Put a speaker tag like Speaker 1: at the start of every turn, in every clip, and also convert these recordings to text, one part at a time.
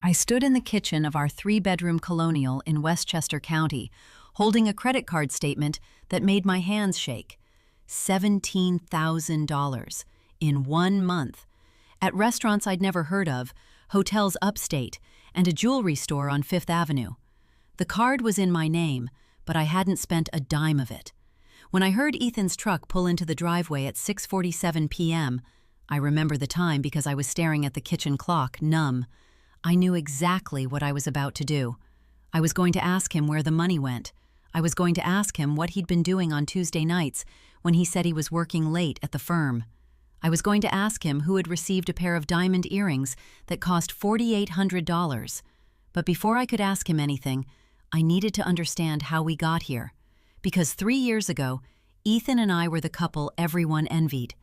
Speaker 1: I stood in the kitchen of our three-bedroom colonial in Westchester County, holding a credit card statement that made my hands shake. $17,000 in 1 month. At restaurants I'd never heard of, hotels upstate, and a jewelry store on Fifth Avenue. The card was in my name, but I hadn't spent a dime of it. When I heard Ethan's truck pull into the driveway at 6:47 p.m., I remember the time because I was staring at the kitchen clock, numb. I knew exactly what I was about to do. I was going to ask him where the money went. I was going to ask him what he'd been doing on Tuesday nights when he said he was working late at the firm. I was going to ask him who had received a pair of diamond earrings that cost $4,800. But before I could ask him anything, I needed to understand how we got here. Because 3 years ago, Ethan and I were the couple everyone envied.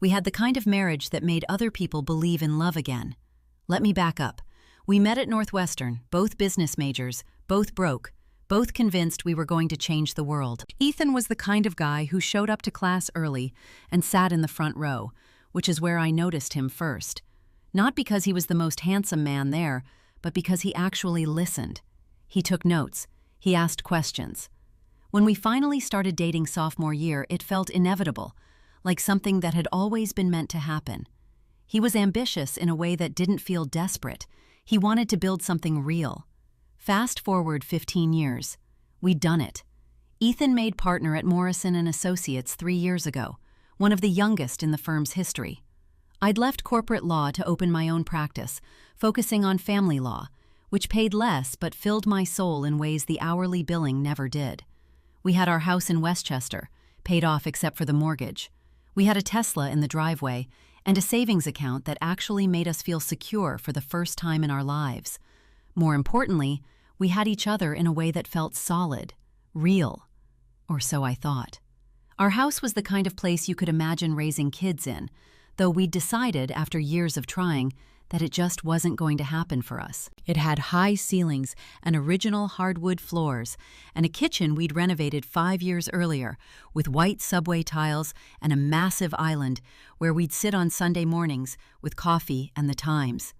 Speaker 1: We had the kind of marriage that made other people believe in love again. Let me back up. We met at Northwestern, both business majors, both broke, both convinced we were going to change the world. Ethan was the kind of guy who showed up to class early and sat in the front row, which is where I noticed him first. Not because he was the most handsome man there, but because he actually listened. He took notes. He asked questions. When we finally started dating sophomore year, it felt inevitable, like something that had always been meant to happen. He was ambitious in a way that didn't feel desperate. He wanted to build something real. Fast forward 15 years. We'd done it. Ethan made partner at Morrison & Associates 3 years ago, one of the youngest in the firm's history. I'd left corporate law to open my own practice, focusing on family law, which paid less but filled my soul in ways the hourly billing never did. We had our house in Westchester, paid off except for the mortgage. We had a Tesla in the driveway, and a savings account that actually made us feel secure for the first time in our lives. More importantly, we had each other in a way that felt solid, real, or so I thought. Our house was the kind of place you could imagine raising kids in, though we'd decided after years of trying that it just wasn't going to happen for us. It had high ceilings and original hardwood floors, and a kitchen we'd renovated 5 years earlier with white subway tiles and a massive island where we'd sit on Sunday mornings with coffee and the Times.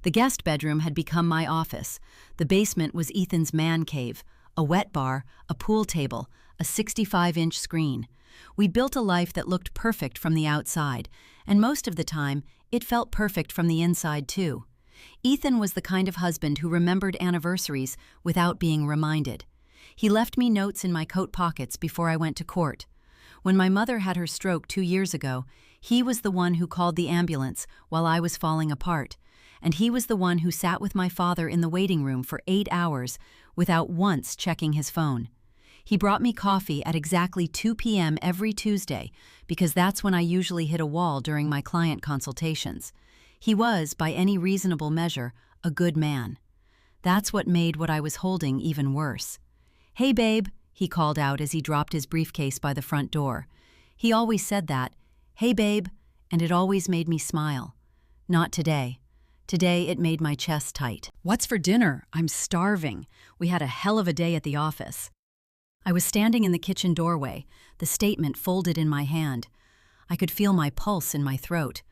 Speaker 1: The guest bedroom had become my office. The basement was Ethan's man cave, a wet bar, a pool table, a 65-inch screen. We'd built a life that looked perfect from the outside, and most of the time, it felt perfect from the inside too. Ethan was the kind of husband who remembered anniversaries without being reminded. He left me notes in my coat pockets before I went to court. When my mother had her stroke 2 years ago, he was the one who called the ambulance while I was falling apart, and he was the one who sat with my father in the waiting room for 8 hours without once checking his phone. He brought me coffee at exactly 2 p.m. every Tuesday because that's when I usually hit a wall during my client consultations. He was, by any reasonable measure, a good man. That's what made what I was holding even worse. "Hey, babe," he called out as he dropped his briefcase by the front door. He always said that, "Hey, babe," and it always made me smile. Not today. Today it made my chest tight. "What's for dinner? I'm starving. We had a hell of a day at the office." I was standing in the kitchen doorway, the statement folded in my hand. I could feel my pulse in my throat.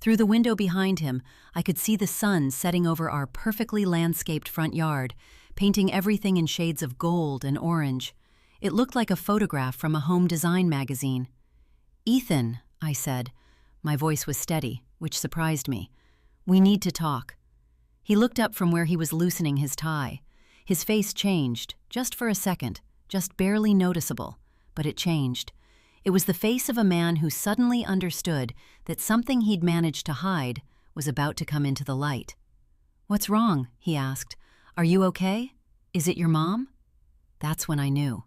Speaker 1: Through the window behind him, I could see the sun setting over our perfectly landscaped front yard, painting everything in shades of gold and orange. It looked like a photograph from a home design magazine. "Ethan," I said. My voice was steady, which surprised me. "We need to talk." He looked up from where he was loosening his tie. His face changed, just for a second. Just barely noticeable, but it changed. It was the face of a man who suddenly understood that something he'd managed to hide was about to come into the light. "What's wrong?" he asked. "Are you okay? Is it your mom?" That's when I knew.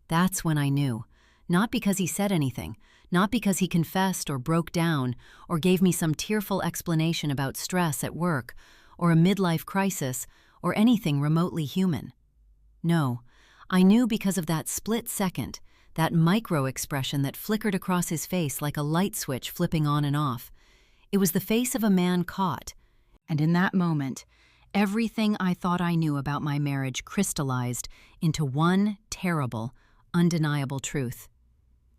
Speaker 1: That's when I knew. Not because he said anything, not because he confessed or broke down or gave me some tearful explanation about stress at work or a midlife crisis or anything remotely human. No. I knew because of that split second, that micro-expression that flickered across his face like a light switch flipping on and off. It was the face of a man caught, and in that moment, everything I thought I knew about my marriage crystallized into one terrible, undeniable truth.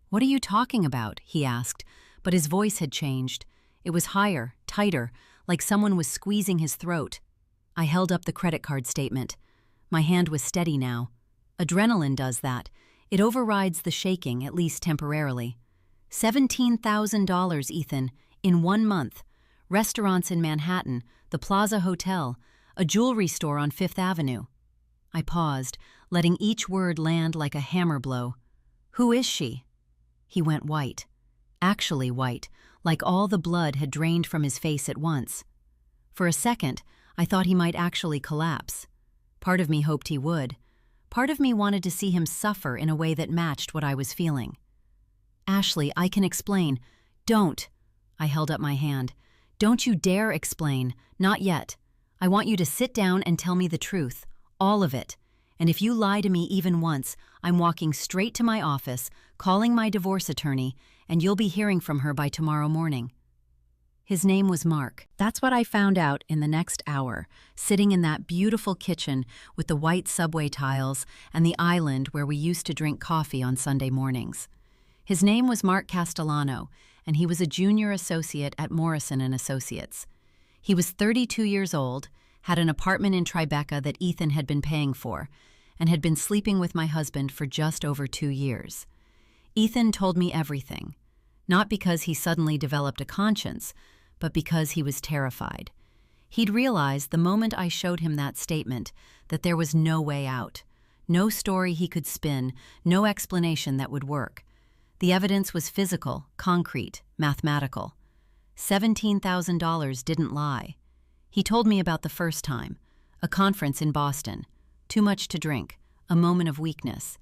Speaker 1: "What are you talking about?" he asked, but his voice had changed. It was higher, tighter, like someone was squeezing his throat. I held up the credit card statement. My hand was steady now. Adrenaline does that. It overrides the shaking, at least temporarily. $17,000, Ethan, in 1 month. Restaurants in Manhattan, the Plaza Hotel, a jewelry store on Fifth Avenue. I paused, letting each word land like a hammer blow. Who is she? He went white. Actually white, like all the blood had drained from his face at once. For a second, I thought he might actually collapse. Part of me hoped he would. Part of me wanted to see him suffer in a way that matched what I was feeling. Ashley, I can explain. Don't. I held up my hand. Don't you dare explain. Not yet. I want you to sit down and tell me the truth. All of it. And if you lie to me even once, I'm walking straight to my office, calling my divorce attorney, and you'll be hearing from her by tomorrow morning. His name was Mark. That's what I found out in the next hour, sitting in that beautiful kitchen with the white subway tiles and the island where we used to drink coffee on Sunday mornings. His name was Mark Castellano, and he was a junior associate at Morrison & Associates. He was 32 years old, had an apartment in Tribeca that Ethan had been paying for, and had been sleeping with my husband for just over 2 years. Ethan told me everything, not because he suddenly developed a conscience, but because he was terrified. He'd realized the moment I showed him that statement that there was no way out, no story he could spin, no explanation that would work. The evidence was physical, concrete, mathematical. $17,000 didn't lie. He told me about the first time, a conference in Boston, too much to drink, a moment of weakness.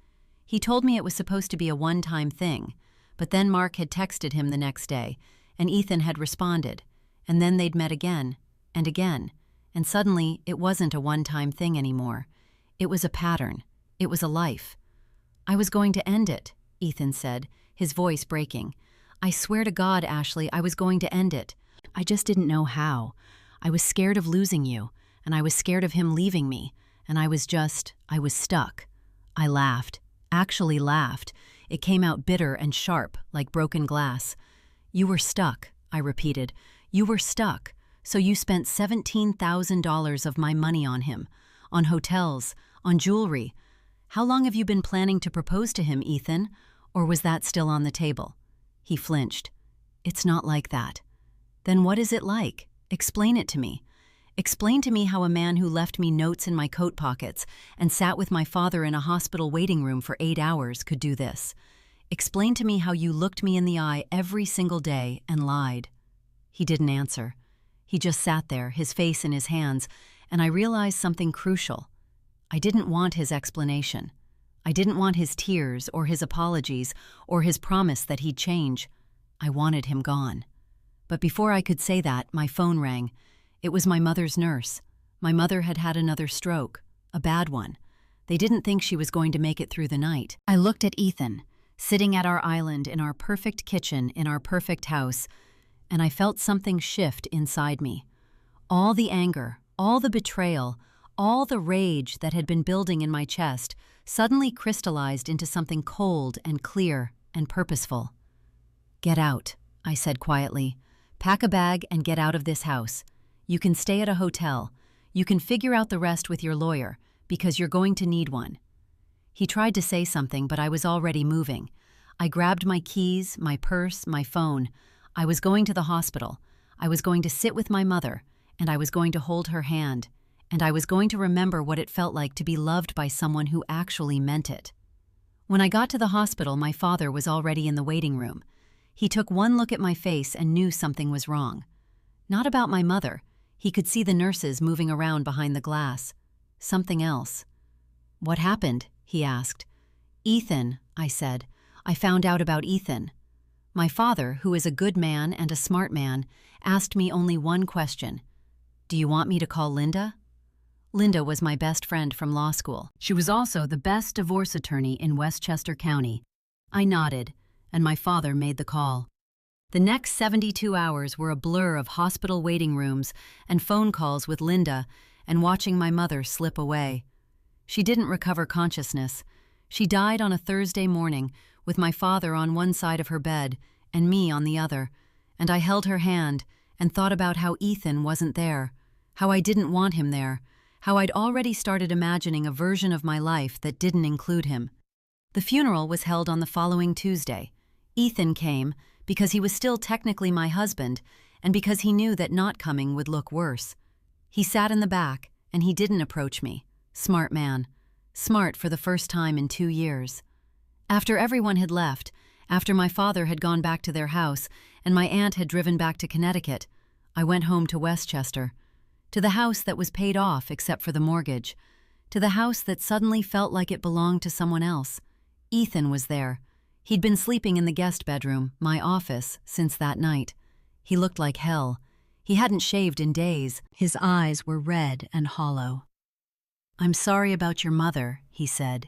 Speaker 1: He told me it was supposed to be a one-time thing, but then Mark had texted him the next day, and Ethan had responded, and then they'd met again, and suddenly it wasn't a one-time thing anymore. It was a pattern. It was a life. I was going to end it, Ethan said, his voice breaking. I swear to God, Ashley, I was going to end it. I just didn't know how. I was scared of losing you, and I was scared of him leaving me, and I was stuck. I laughed, actually laughed. It came out bitter and sharp, like broken glass. You were stuck, I repeated. You were stuck, so you spent $17,000 of my money on him, on hotels, on jewelry. How long have you been planning to propose to him, Ethan? Or was that still on the table? He flinched. It's not like that. Then what is it like? Explain it to me. Explain to me how a man who left me notes in my coat pockets and sat with my father in a hospital waiting room for 8 hours could do this. Explain to me how you looked me in the eye every single day and lied. He didn't answer. He just sat there, his face in his hands, and I realized something crucial. I didn't want his explanation. I didn't want his tears or his apologies or his promise that he'd change. I wanted him gone. But before I could say that, my phone rang. It was my mother's nurse. My mother had had another stroke, a bad one. They didn't think she was going to make it through the night. I looked at Ethan, sitting at our island in our perfect kitchen in our perfect house, and I felt something shift inside me. All the anger, all the betrayal, all the rage that had been building in my chest suddenly crystallized into something cold and clear and purposeful. Get out, I said quietly. Pack a bag and get out of this house. You can stay at a hotel. You can figure out the rest with your lawyer, because you're going to need one. He tried to say something, but I was already moving. I grabbed my keys, my purse, my phone. I was going to the hospital. I was going to sit with my mother, and I was going to hold her hand, and I was going to remember what it felt like to be loved by someone who actually meant it. When I got to the hospital, my father was already in the waiting room. He took one look at my face and knew something was wrong. Not about my mother. He could see the nurses moving around behind the glass. Something else. What happened? He asked. Ethan, I said. I found out about Ethan. My father, who is a good man and a smart man, asked me only one question. Do you want me to call Linda? Linda was my best friend from law school. She was also the best divorce attorney in Westchester County. I nodded, and my father made the call. The next 72 hours were a blur of hospital waiting rooms and phone calls with Linda and watching my mother slip away. She didn't recover consciousness. She died on a Thursday morning with my father on one side of her bed and me on the other, and I held her hand and thought about how Ethan wasn't there, how I didn't want him there, how I'd already started imagining a version of my life that didn't include him. The funeral was held on the following Tuesday. Ethan came because he was still technically my husband and because he knew that not coming would look worse. He sat in the back, and he didn't approach me. Smart man. Smart for the first time in 2 years. After everyone had left, after my father had gone back to their house and my aunt had driven back to Connecticut, I went home to Westchester, to the house that was paid off except for the mortgage, to the house that suddenly felt like it belonged to someone else. Ethan was there. He'd been sleeping in the guest bedroom, my office, since that night. He looked like hell. He hadn't shaved in days. His eyes were red and hollow. "I'm sorry about your mother," he said.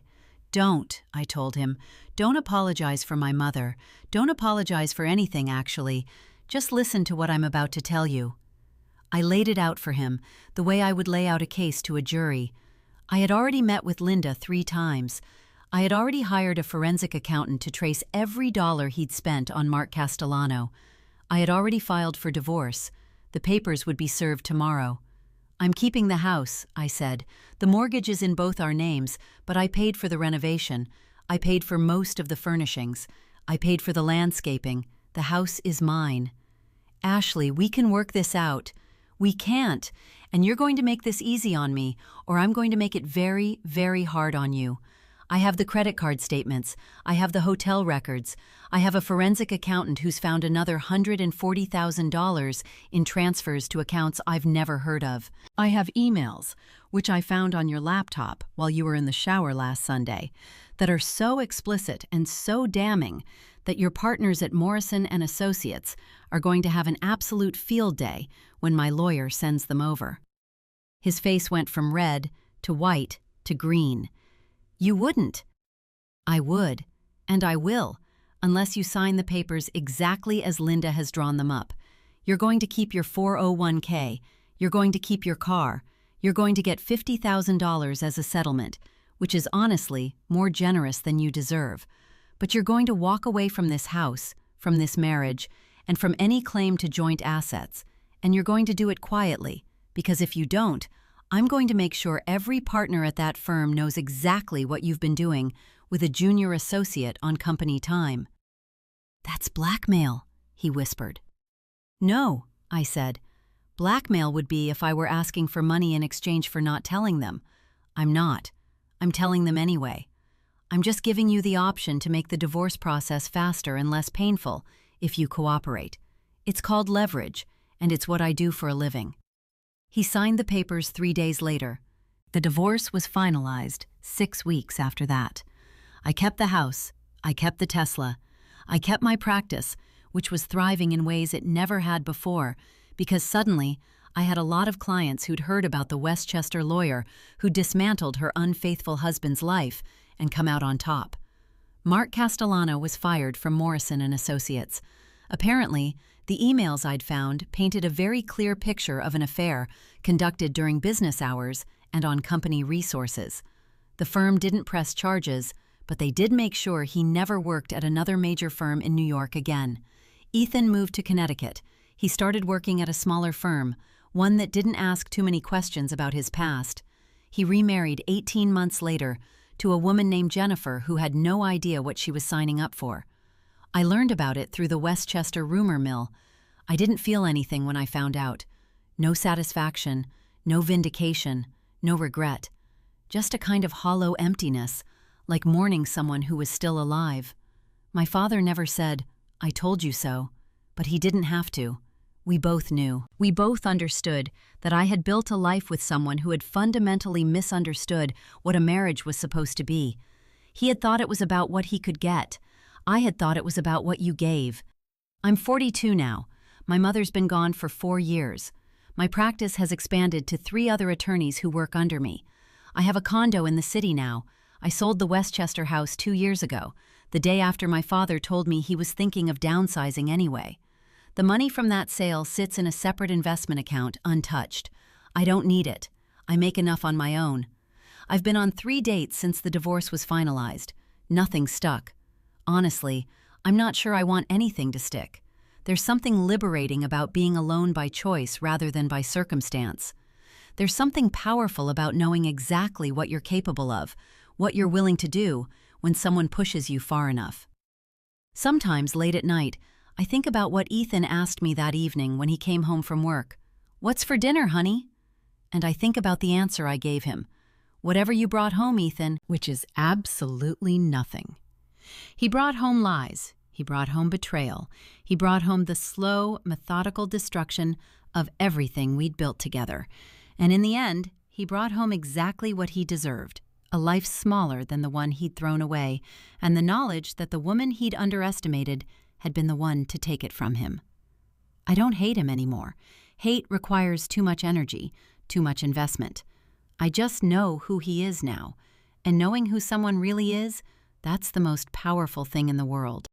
Speaker 1: "Don't," I told him. "Don't apologize for my mother. Don't apologize for anything, actually. Just listen to what I'm about to tell you." I laid it out for him, the way I would lay out a case to a jury. I had already met with Linda 3 times. I had already hired a forensic accountant to trace every dollar he'd spent on Mark Castellano. I had already filed for divorce. The papers would be served tomorrow. "I'm keeping the house," I said. "The mortgage is in both our names, but I paid for the renovation. I paid for most of the furnishings. I paid for the landscaping. The house is mine." "Ashley, we can work this out." "We can't, and you're going to make this easy on me, or I'm going to make it very, very hard on you. I have the credit card statements. I have the hotel records. I have a forensic accountant who's found another $140,000 in transfers to accounts I've never heard of. I have emails, which I found on your laptop while you were in the shower last Sunday, that are so explicit and so damning that your partners at Morrison and Associates are going to have an absolute field day when my lawyer sends them over." His face went from red to white to green. "You wouldn't." "I would, and I will, unless you sign the papers exactly as Linda has drawn them up. You're going to keep your 401k, you're going to keep your car, you're going to get $50,000 as a settlement, which is honestly more generous than you deserve. But you're going to walk away from this house, from this marriage, and from any claim to joint assets, and you're going to do it quietly, because if you don't, I'm going to make sure every partner at that firm knows exactly what you've been doing with a junior associate on company time." "That's blackmail," he whispered. "No," I said. "Blackmail would be if I were asking for money in exchange for not telling them. I'm not. I'm telling them anyway. I'm just giving you the option to make the divorce process faster and less painful if you cooperate. It's called leverage, and it's what I do for a living." He signed the papers 3 days later. The divorce was finalized 6 weeks after that. I kept the house. I kept the Tesla. I kept my practice, which was thriving in ways it never had before, because suddenly I had a lot of clients who'd heard about the Westchester lawyer who dismantled her unfaithful husband's life and come out on top. Mark Castellano was fired from Morrison and Associates. Apparently, the emails I'd found painted a very clear picture of an affair conducted during business hours and on company resources. The firm didn't press charges, but they did make sure he never worked at another major firm in New York again. Ethan moved to Connecticut. He started working at a smaller firm, one that didn't ask too many questions about his past. He remarried 18 months later to a woman named Jennifer who had no idea what she was signing up for. I learned about it through the Westchester rumor mill. I didn't feel anything when I found out. No satisfaction, no vindication, no regret. Just a kind of hollow emptiness, like mourning someone who was still alive. My father never said, "I told you so," but he didn't have to. We both knew. We both understood that I had built a life with someone who had fundamentally misunderstood what a marriage was supposed to be. He had thought it was about what he could get. I had thought it was about what you gave. I'm 42 now. My mother's been gone for 4 years. My practice has expanded to 3 other attorneys who work under me. I have a condo in the city now. I sold the Westchester house 2 years ago, the day after my father told me he was thinking of downsizing anyway. The money from that sale sits in a separate investment account, untouched. I don't need it. I make enough on my own. I've been on 3 dates since the divorce was finalized. Nothing stuck. Honestly, I'm not sure I want anything to stick. There's something liberating about being alone by choice rather than by circumstance. There's something powerful about knowing exactly what you're capable of, what you're willing to do, when someone pushes you far enough. Sometimes, late at night, I think about what Ethan asked me that evening when he came home from work. "What's for dinner, honey?" And I think about the answer I gave him. "Whatever you brought home, Ethan," which is absolutely nothing. He brought home lies. He brought home betrayal. He brought home the slow, methodical destruction of everything we'd built together. And in the end, he brought home exactly what he deserved, a life smaller than the one he'd thrown away, and the knowledge that the woman he'd underestimated had been the one to take it from him. I don't hate him anymore. Hate requires too much energy, too much investment. I just know who he is now, and knowing who someone really is, that's the most powerful thing in the world.